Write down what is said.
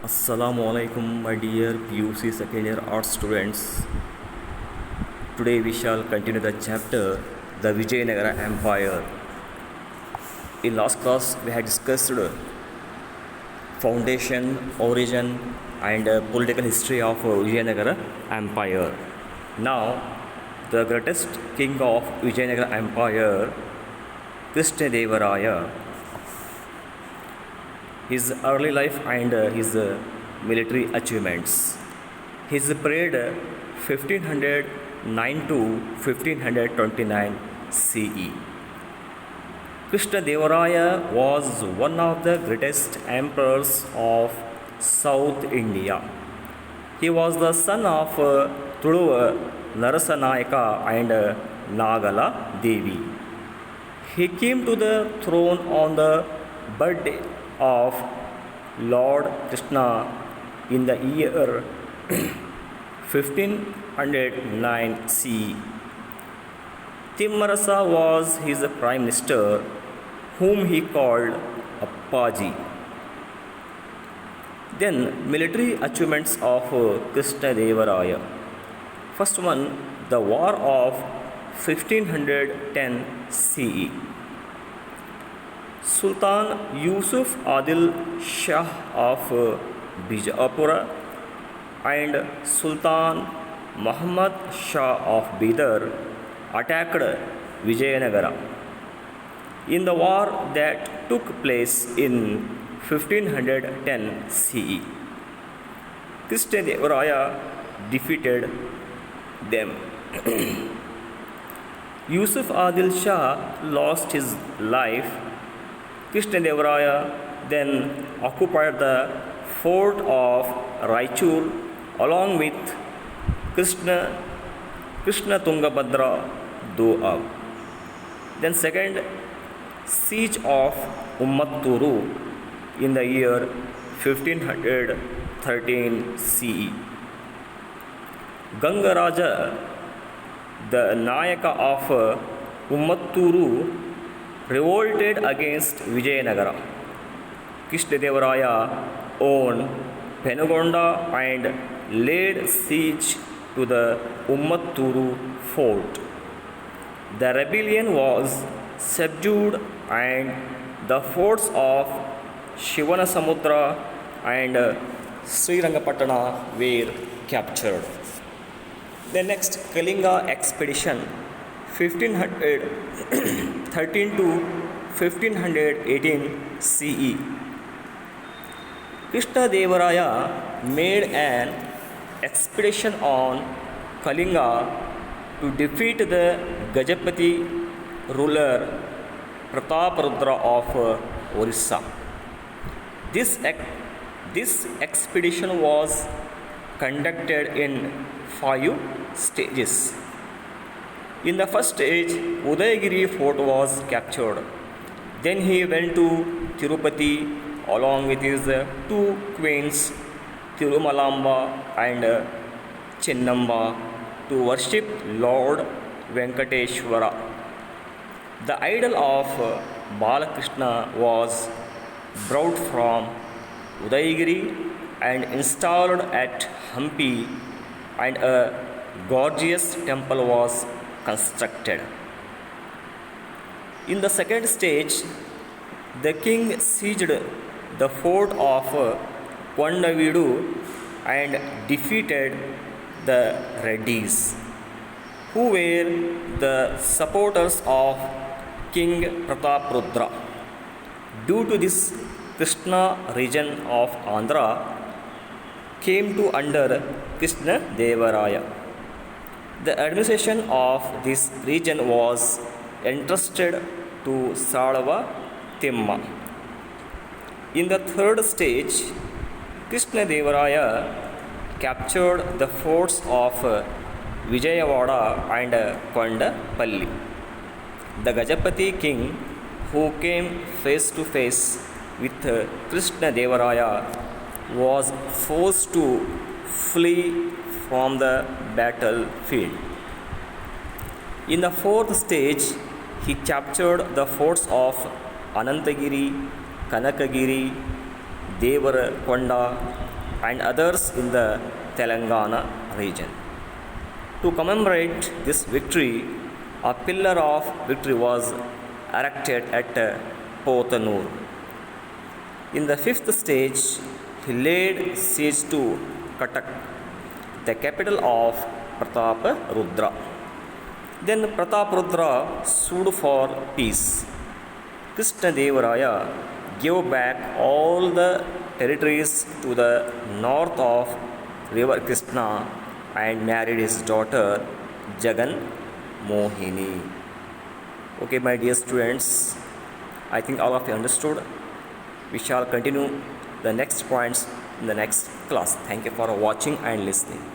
Assalamu alaikum, my dear PUC second year art students. Today we shall continue the chapter The Vijayanagara Empire. In last class we had discussed foundation, origin and political history of Vijayanagara Empire. Now the greatest king of Vijayanagara Empire, Krishnadevaraya, his early life and his military achievements. He is period 1509 to 1529 CE. Krishnadevaraya was one of the greatest emperors of South India. He was the son of Tuluva Narasanayaka and Nagala Devi. He came to the throne on the birthday of Lord Krishna in the year 1509 CE. Timmarasa was his prime minister, whom he called Appaji. Then military achievements of Krishnadevaraya. First one, the War of 1510 CE. Sultan Yusuf Adil Shah of Bijapura and Sultan Muhammad Shah of Bidar attacked Vijayanagara. In the war that took place in 1510 CE, Krishnadevaraya defeated them. Yusuf Adil Shah lost his life. Krishnadevaraya then occupied the fort of Raichur along with Krishna Tungabhadra Doab. Then second, siege of Ummatturu in the year 1513 CE. Gangaraja, the Nayaka of Ummatturu, revolted against Vijayanagara. Krishnadevaraya owned Penugonda and laid siege to the Ummatturu fort. The rebellion was subdued and the forts of Shivanasamudra and Srirangapatana were captured. The next Kalinga expedition 1513 to 1518 CE. Krishnadevaraya made an expedition on Kalinga to defeat the Gajapati ruler Prataparudra of Orissa. This expedition was conducted in 5 stages. In the first stage, Udayagiri fort was captured. Then he went to Tirupati along with his 2 queens, Tirumalamba and Chennamba, to worship Lord Venkateshwara. The idol of Balakrishna was brought from Udayagiri and installed at Hampi, and a gorgeous temple was constructed. In the second stage, the king sieged the fort of Kondavidu and defeated the Reddis, who were the supporters of King Prataparudra. Due to this, Krishna region of Andhra came to under Krishnadevaraya. The administration of this region was entrusted to Salava Timma. In the third stage, Krishnadevaraya captured the forts of Vijayawada and Kondapalli. The Gajapati king, who came face to face with Krishnadevaraya, was forced to flee from the battlefield. In the fourth stage, he captured the forts of Anantagiri, Kanakagiri, Devarakonda and others in the Telangana region. To commemorate this victory, a pillar of victory was erected at Pothanur. In the fifth stage, he laid siege to Cuttack, the capital of Prataparudra. Then Prataparudra sued for peace. Krishnadevaraya gave back all the territories to the north of river Krishna and married his daughter Jagan Mohini. Okay, my dear students, I think all of you understood. We shall continue the next points in the next class. Thank you for watching and listening.